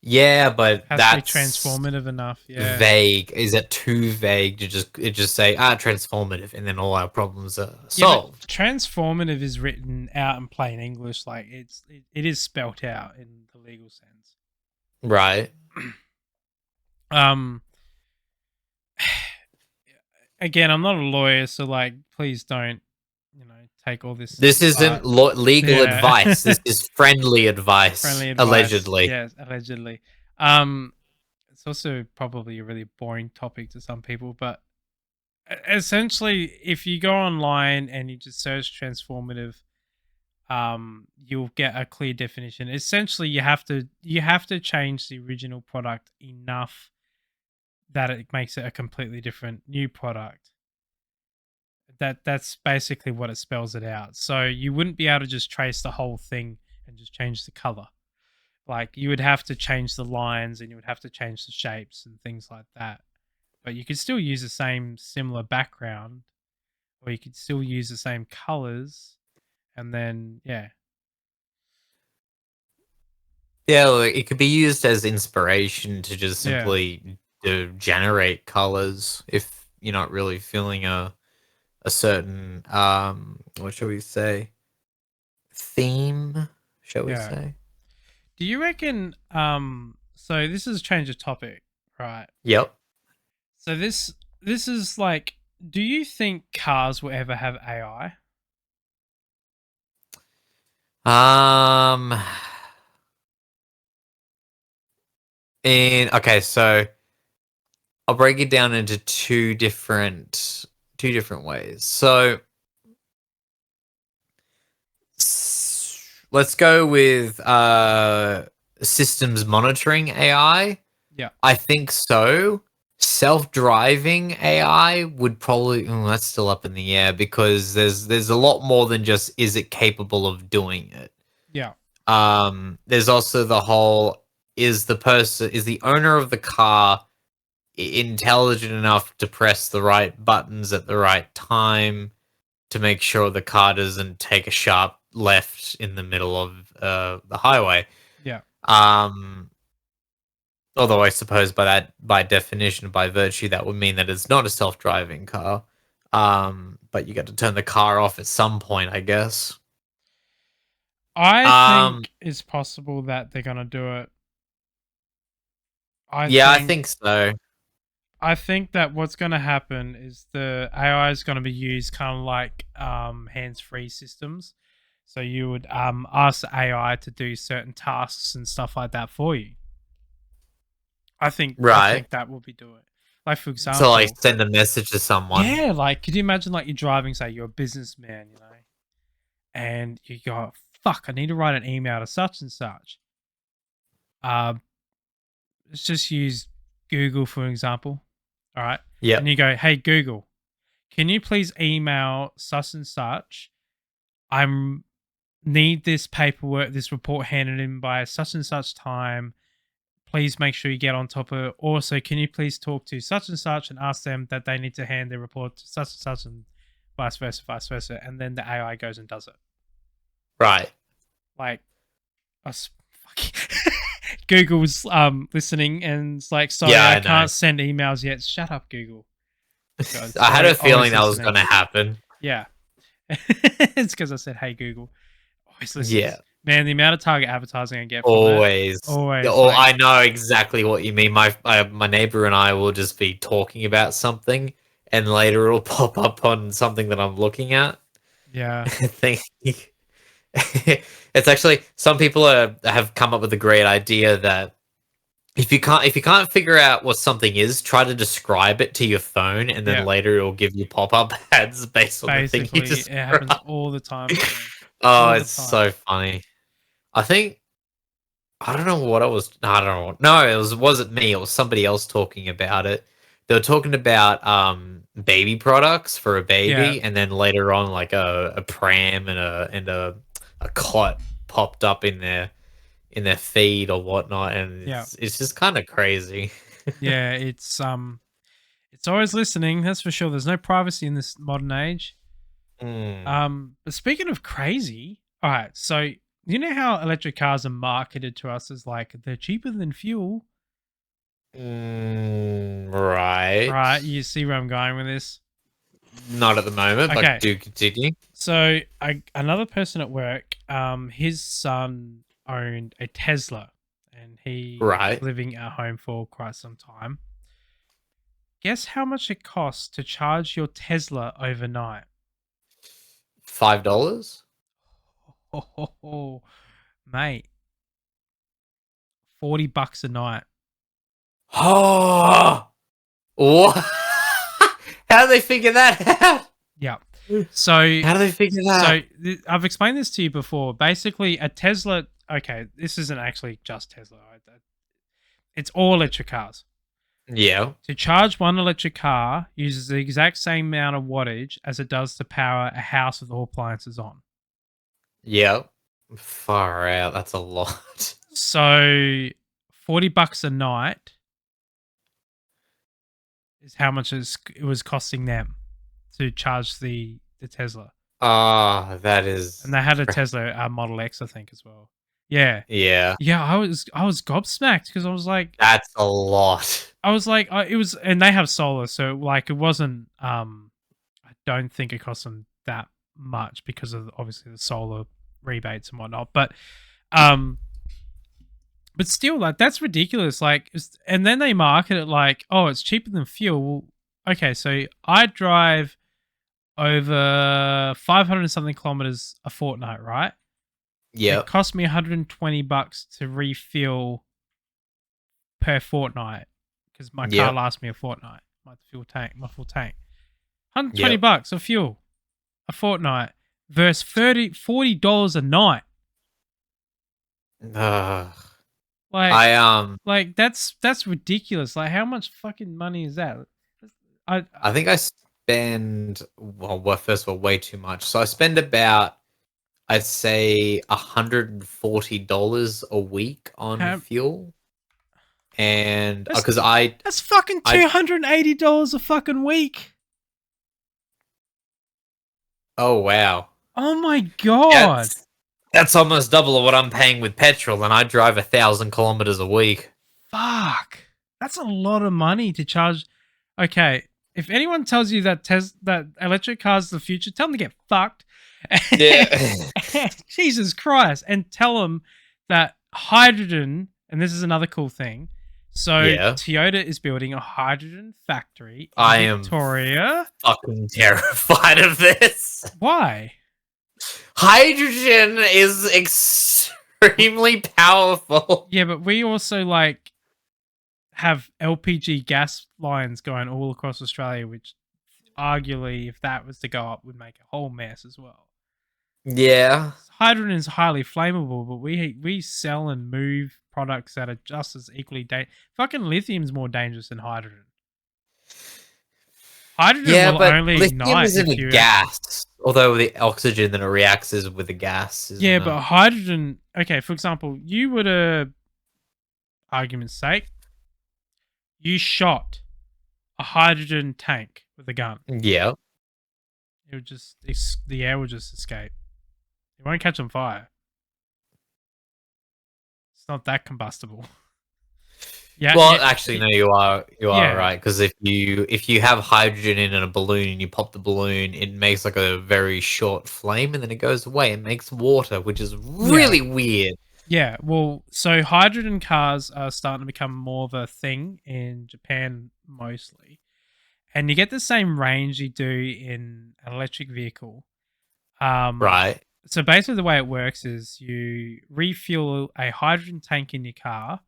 S3: Yeah, but
S2: Has to be
S3: that's
S2: transformative enough. Yeah.
S3: vague. Is it too vague to just say transformative and then all our problems are
S2: Yeah, but
S3: solved?
S2: transformative is written out in plain English. Like it is spelt out in the legal sense.
S3: Right.
S2: Um. Again, I'm not a lawyer, so like, please don't, take all this
S3: This isn't
S2: apart.
S3: legal
S2: Yeah.
S3: advice. This is friendly advice,
S2: Friendly advice.
S3: allegedly.
S2: Yes, allegedly. Um, it's also probably a really boring topic to some people, but essentially, if you go online and you just search transformative, you'll get a clear definition. Essentially, you have to change the original product enough that it makes it a completely different new product. That's basically what it spells it out. So you wouldn't be able to just trace the whole thing and just change the color. Like you would have to change the lines and you would have to change the shapes and things like that. But you could still use the same similar background, or you could still use the same colors, and then yeah.
S3: Yeah, like, it could be used as inspiration to just
S2: Yeah.
S3: simply generate colors if you're not really feeling a certain what shall we say, theme, shall we
S2: Yeah.
S3: say?
S2: Do you reckon so this is a change of topic, right?
S3: Yep.
S2: So this is like, do you think cars will ever have AI?
S3: Um and okay, so I'll break it down into two different ways. So let's go with systems monitoring AI.
S2: Yeah.
S3: I think so. Self-driving AI would probably that's still up in the air because there's a lot more than just is it capable of doing it.
S2: Yeah.
S3: There's also the whole is the owner of the car intelligent enough to press the right buttons at the right time to make sure the car doesn't take a sharp left in the middle of the highway.
S2: Yeah.
S3: Um, Although I suppose by definition, by virtue, that would mean that it's not a self-driving car. But you got to turn the car off at some point, I guess.
S2: I
S3: Um,
S2: think it's possible that they're gonna do it. I
S3: yeah, I
S2: think
S3: think so.
S2: I think that what's gonna happen is the AI is gonna be used kind of like hands-free systems. So you would ask the AI to do certain tasks and stuff like that for you. I
S3: Right.
S2: think that will be doing. Like for
S3: So, like,
S2: example,
S3: send a message to someone.
S2: yeah, like could you imagine like you're driving, say you're a businessman, and you go, fuck, I need to write an email to such and such. Um, let's just use Google for an example. All right. And
S3: Yep.
S2: you go, hey, Google, can you please email such and such? I'm need this paperwork, this report handed in by such and such time. Please make sure you get on top of it. Also, can you please talk to such and such and ask them that they need to hand their report to such and such and vice versa, vice versa. And then the AI goes and does it.
S3: Right.
S2: Like, us Google's listening and it's like, sorry,
S3: Yeah,
S2: I
S3: I know.
S2: can't send emails yet. Shut up, Google. Guys,
S3: I had a
S2: always
S3: feeling that was
S2: listening.
S3: going to happen.
S2: Yeah. It's because I said, hey, Google. Always listens.
S3: Yeah.
S2: Man, the amount of target advertising I get from
S3: Always.
S2: that. Always.
S3: Yeah, oh,
S2: Like,
S3: I know exactly what you mean. My neighbor and I will just be talking about something, and later it'll pop up on something that I'm looking at.
S2: yeah.
S3: Think it's actually some people have come up with a great idea that if you can't figure out what something is, try to describe it to your phone, and then
S2: Yeah.
S3: later it'll give you pop-up ads based on the thing you
S2: Basically, it happens
S3: described.
S2: all the time. To me.
S3: Oh,
S2: All the
S3: it's
S2: time.
S3: so funny. I think I don't know what I was. I don't know. No, it wasn't me. It was somebody else talking about it. They were talking about baby products for a
S2: Yeah.
S3: baby, and then later on, like a pram and a cot popped up in their feed or whatnot, and
S2: Yeah.
S3: it's just kind of crazy.
S2: Yeah. It's always listening. That's for sure. There's no privacy in this modern age.
S3: Mm,
S2: But speaking of crazy, all right. So you know how electric cars are marketed to us as like they're cheaper than fuel,
S3: Right.
S2: right? You see where I'm going with this?
S3: Not at the moment,
S2: Okay.
S3: but do continue.
S2: So another person at work, his son owned a Tesla, and he
S3: Right.
S2: was living at home for quite some time. Guess how much it costs to charge your Tesla overnight?
S3: $5?
S2: Oh, mate, $40 a night.
S3: Oh, what? How do they figure that out?
S2: Yeah. So
S3: How do they figure that?
S2: I've explained this to you before. Basically, a Tesla. Okay, this isn't actually just Tesla. It's all electric cars.
S3: Yeah.
S2: To charge one electric car uses the exact same amount of wattage as it does to power a house with all appliances on.
S3: Yep. Far out. That's a lot.
S2: So $40 a night is how much it was costing them to charge the Tesla.
S3: Ah, that is.
S2: And they had a Tesla Model X, I think, as well. Yeah.
S3: Yeah.
S2: Yeah, I was gobsmacked because I was like,
S3: That's a lot.
S2: it was, and they have solar, so like it wasn't. I don't think it cost them that much because of obviously the solar rebates and whatnot. But still, like that's ridiculous. Like, and then they market it like, oh, it's cheaper than fuel. Well, okay, so I drive over 500 and something kilometers a fortnight, right?
S3: Yeah.
S2: It cost me $120 to refill per fortnight because my car lasts me a fortnight. My full tank. $120 of fuel a fortnight versus $40 a night. Like that's ridiculous. Like how much fucking money is that?
S3: I think I spend well, first of all, way too much. So I spend about, I'd say, $140 a week on fuel. And because
S2: that's fucking $280 a fucking week.
S3: Oh wow.
S2: Oh my god.
S3: That's almost double of what I'm paying with petrol, and I drive 1,000 kilometers a week.
S2: Fuck. That's a lot of money to charge. Okay, if anyone tells you that that electric cars are the future, tell them to get fucked.
S3: Yeah.
S2: Jesus Christ. And tell them that hydrogen, and this is another cool thing. So Toyota is building a hydrogen factory in Victoria.
S3: I am fucking terrified of this.
S2: Why?
S3: Hydrogen is extremely powerful.
S2: Yeah, but we also like have LPG gas lines going all across Australia, which arguably, if that was to go up, would make a whole mess as well.
S3: Yeah.
S2: Hydrogen is highly flammable, but we sell and move products that are just as equally fucking lithium's more dangerous than hydrogen. Hydrogen will only ignite
S3: is in a gas. Although the oxygen that it reacts is with the gas.
S2: Yeah, but hydrogen. Okay, for example, you would argument's sake, you shot a hydrogen tank with a gun.
S3: Yeah.
S2: It would just the air would just escape. It won't catch on fire. It's not that combustible. Yeah.
S3: Well, actually, no, you are right, because if you have hydrogen in a balloon and you pop the balloon, it makes like a very short flame and then it goes away. It makes water, which is really weird.
S2: Yeah, well, so hydrogen cars are starting to become more of a thing in Japan mostly, and you get the same range you do in an electric vehicle.
S3: Right.
S2: So basically, the way it works is you refuel a hydrogen tank in your car.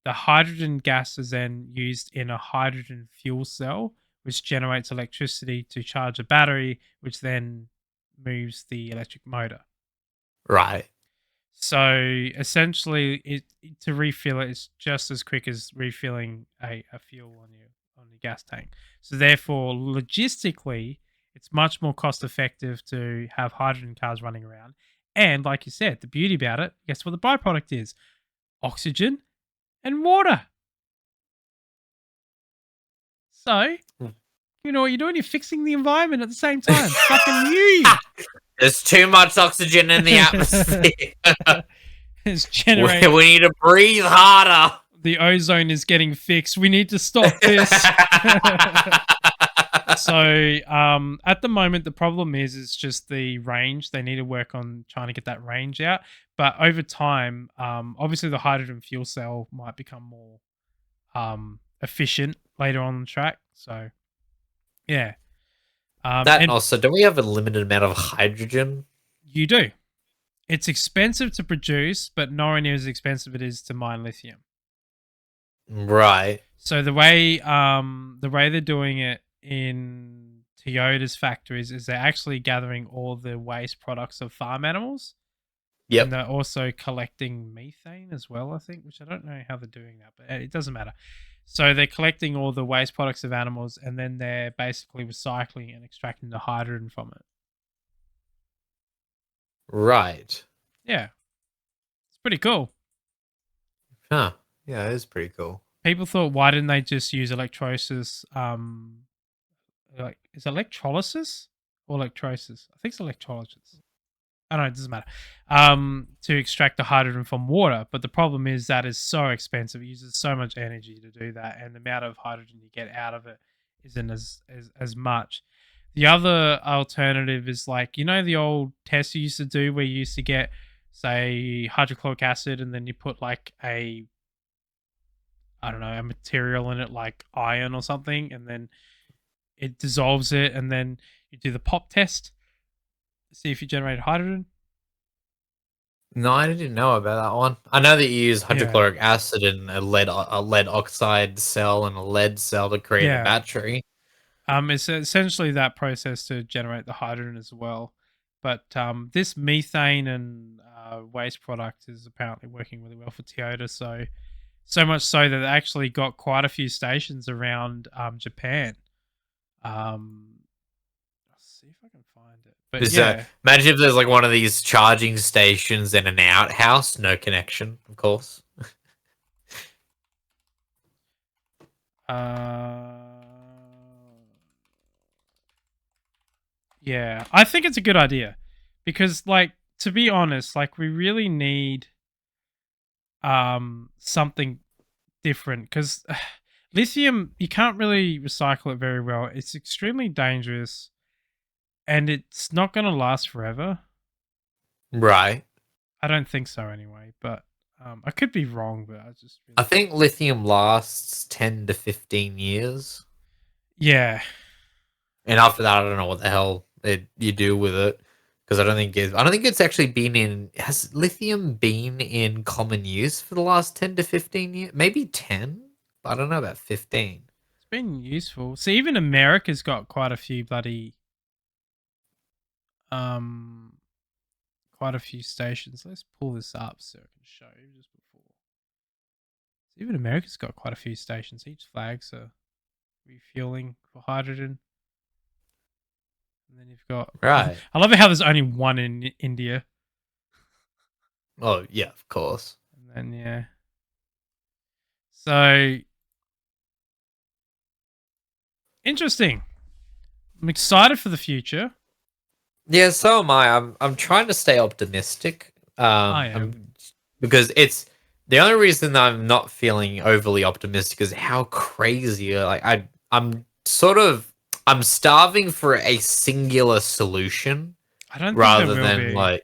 S2: The hydrogen gas is then used in a hydrogen fuel cell, which generates electricity to charge a battery, which then moves the electric motor.
S3: Right.
S2: So essentially, to refill it is just as quick as refilling a fuel on your gas tank. So therefore, logistically, it's much more cost effective to have hydrogen cars running around. And like you said, the beauty about it, guess what the byproduct is? Oxygen and water. So, you know what you're doing? You're fixing the environment at the same time. Fucking you.
S3: There's too much oxygen in the atmosphere.
S2: It's
S3: we,
S2: generating.
S3: we need to breathe harder.
S2: The ozone is getting fixed. We need to stop this. So at the moment the problem is just the range. They need to work on trying to get that range out, but over time obviously the hydrogen fuel cell might become more efficient later on the track. So yeah.
S3: That
S2: And
S3: also, don't we have a limited amount of hydrogen?
S2: you do. It's expensive to produce, but nowhere near as expensive it is to mine lithium.
S3: Right.
S2: So the way they're doing it in Toyota's factories is they're actually gathering all the waste products of farm animals,
S3: Yep.
S2: and they're also collecting methane as well, I think, which I don't know how they're doing that, but it doesn't matter. So they're collecting all the waste products of animals, and then they're basically recycling and extracting the hydrogen from it.
S3: Right.
S2: Yeah, it's pretty cool.
S3: Huh. Yeah, it is pretty cool.
S2: People thought, why didn't they just use electrolysis? Like, is electrolysis or electrosis? I think it's electrolysis. I don't know, it doesn't matter. To extract the hydrogen from water, but the problem is that is so expensive. It uses so much energy to do that, and the amount of hydrogen you get out of it isn't as much. The other alternative is like, you know, the old tests you used to do where you used to get, say, hydrochloric acid, and then you put like a, I don't know, a material in it like iron or something, and then it dissolves it, and then you do the pop test, see if you generate hydrogen.
S3: No, I didn't know about that one. I know that you use
S2: Yeah.
S3: hydrochloric acid and a lead oxide cell and a lead cell to create a
S2: Yeah.
S3: battery.
S2: It's essentially that process to generate the hydrogen as well. But this methane and waste product is apparently working really well for Toyota. So much so that they actually got quite a few stations around Japan. I'll see if I can find it. But yeah,
S3: Imagine if there's like one of these charging stations in an outhouse, no connection, of course.
S2: yeah, I think it's a good idea because, like, to be honest, like we really need something different because lithium, you can't really recycle it very well. It's extremely dangerous and it's not going to last forever.
S3: Right.
S2: I don't think so anyway, but I could be wrong, but I just really
S3: I think lithium lasts 10 to 15 years.
S2: yeah.
S3: And after that, I don't know what the hell you do with it. Because I don't think it's actually been has lithium been in common use for the last 10 to 15 years? Maybe 10? I don't know about 15.
S2: It's been useful. See, even America's got quite a few bloody um quite a few stations. Let's pull this up so I can show you just before. So even America's got quite a few stations. Each flags are refueling for hydrogen. And then you've got
S3: Right.
S2: I love it how there's only one in India.
S3: Oh, yeah, of course.
S2: And then yeah. So interesting. I'm excited for the future.
S3: Yeah, so am I. I'm trying to stay optimistic.
S2: I am.
S3: Because it's the only reason that I'm not feeling overly optimistic is how crazy. Like I'm starving for a singular solution
S2: I don't think
S3: rather
S2: there will
S3: than
S2: be.
S3: like,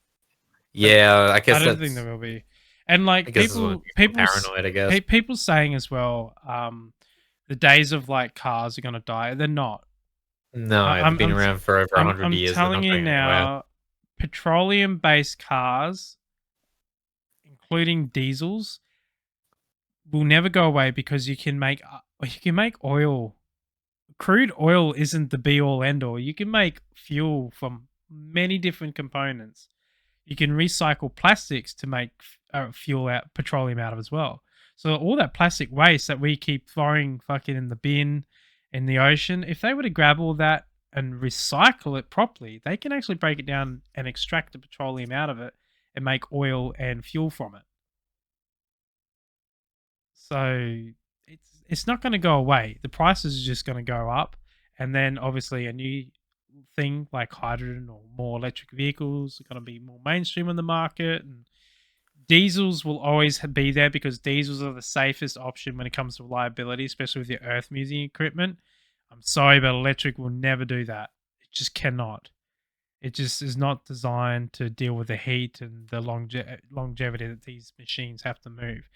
S3: yeah. I guess
S2: I don't think there will be. And like
S3: I guess it's what makes me paranoid. I guess.
S2: people saying as well, the days of like cars are gonna die. They're not.
S3: No, they've been around for over 100 years.
S2: I'm telling you now, petroleum-based cars, including diesels, will never go away because you can make oil. Crude oil isn't the be all end all. You can make fuel from many different components. You can recycle plastics to make fuel out petroleum out of as well. So all that plastic waste that we keep throwing fucking in the bin in the ocean, if they were to grab all that and recycle it properly, they can actually break it down and extract the petroleum out of it and make oil and fuel from it. So it's not going to go away. The prices are just going to go up, and then obviously a new thing like hydrogen or more electric vehicles are going to be more mainstream in the market, and diesels will always be there because diesels are the safest option when it comes to reliability, especially with your earth moving equipment. I'm sorry, but electric will never do that. It just cannot. It just is not designed to deal with the heat and the longevity that these machines have to move.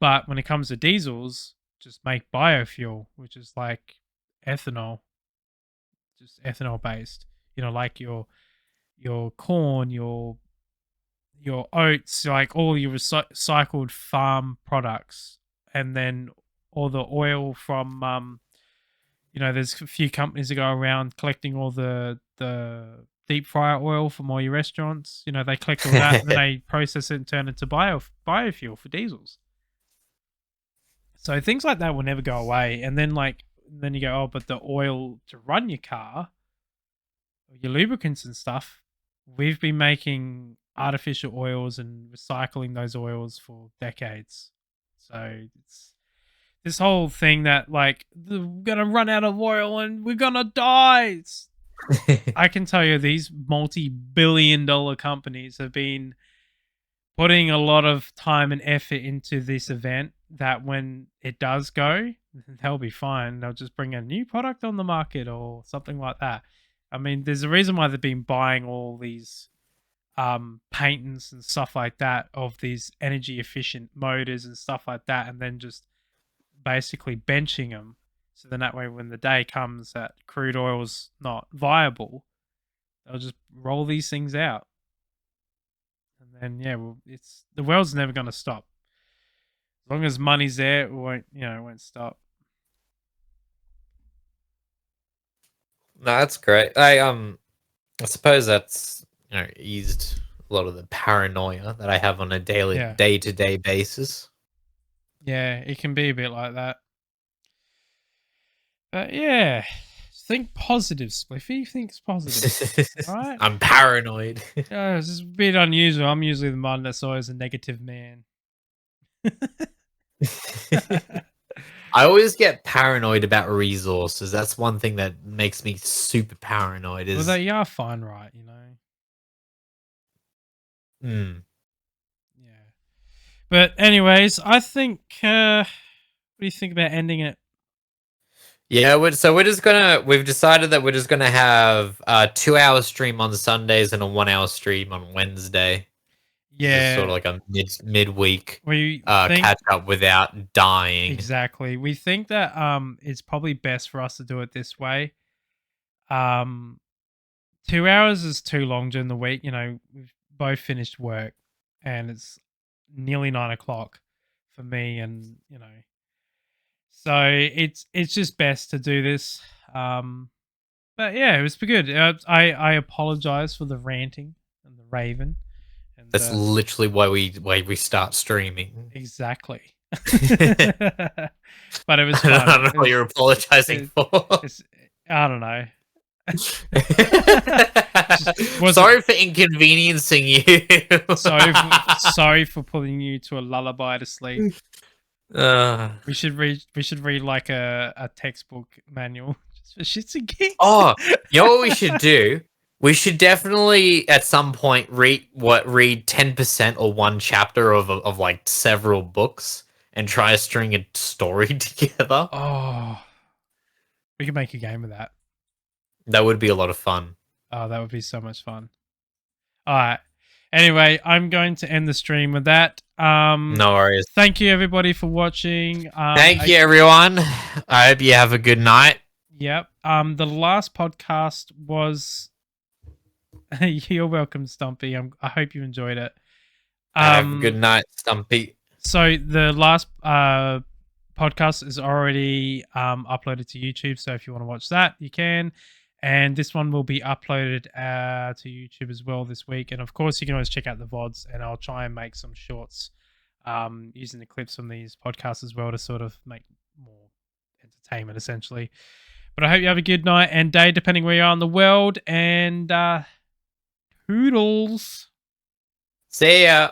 S2: But when it comes to diesels, just make biofuel, which is like ethanol, just ethanol based. Like your corn, your oats, like all your recycled farm products, and then all the oil from there's a few companies that go around collecting all the deep fryer oil from all your restaurants. They collect all that and then they process it and turn it into biofuel for diesels. So things like that will never go away. And then you go, oh, but the oil to run your car, your lubricants and stuff, we've been making artificial oils and recycling those oils for decades. So it's this whole thing that like we're gonna run out of oil and we're gonna die. I can tell you these multi-billion-dollar companies have been putting a lot of time and effort into this event that when it does go, they'll be fine. They'll just bring a new product on the market or something like that. I mean, there's a reason why they've been buying all these patents and stuff like that of these energy efficient motors and stuff like that, and then just basically benching them. So then that way, when the day comes that crude oil's not viable, they'll just roll these things out. And then, it's the world's never going to stop. As long as money's there, it won't stop.
S3: No, that's great. I suppose that's eased a lot of the paranoia that I have on a day-to-day basis.
S2: Yeah, it can be a bit like that. But yeah, think positive, Spliffy. Think positive. All right?
S3: I'm paranoid.
S2: This is a bit unusual. I'm usually the one that's always a negative man.
S3: I always get paranoid about resources. That's one thing that makes me super paranoid.
S2: Well, they are fine, right?
S3: Yeah.
S2: But anyways, I think. What do you think about ending it?
S3: Yeah, we've decided that we're just gonna have a 2-hour stream on Sundays and a 1-hour stream on Wednesday.
S2: Yeah,
S3: just sort of like a midweek
S2: we
S3: catch up without dying.
S2: Exactly. We think that it's probably best for us to do it this way. 2 hours is too long during the week. We've both finished work, and it's nearly 9 o'clock for me, and so it's just best to do this. But yeah, it was good. I apologize for the ranting and the raving. And
S3: that's literally why we start streaming.
S2: Exactly. But it was fun.
S3: I don't know what you're apologizing for.
S2: I don't know.
S3: Sorry for inconveniencing you.
S2: sorry for putting you to a lullaby to sleep. We should read like a textbook manual just for shits and gigs.
S3: Oh, you know what we should do? We should definitely at some point read 10% or one chapter of like several books and try to string a story together.
S2: Oh, we could make a game of that.
S3: That would be a lot of fun.
S2: Oh, that would be so much fun. All right. Anyway, I'm going to end the stream with that.
S3: No worries.
S2: Thank you, everybody, for watching.
S3: Thank you, everyone. I hope you have a good night.
S2: Yep. The last podcast was... You're welcome, Stumpy. I hope you enjoyed it.
S3: Have a good night, Stumpy.
S2: So the last podcast is already uploaded to YouTube. So if you want to watch that, you can. And this one will be uploaded to YouTube as well this week. And of course, you can always check out the VODs, and I'll try and make some shorts using the clips from these podcasts as well to sort of make more entertainment, essentially. But I hope you have a good night and day, depending where you are in the world. And toodles.
S3: See ya.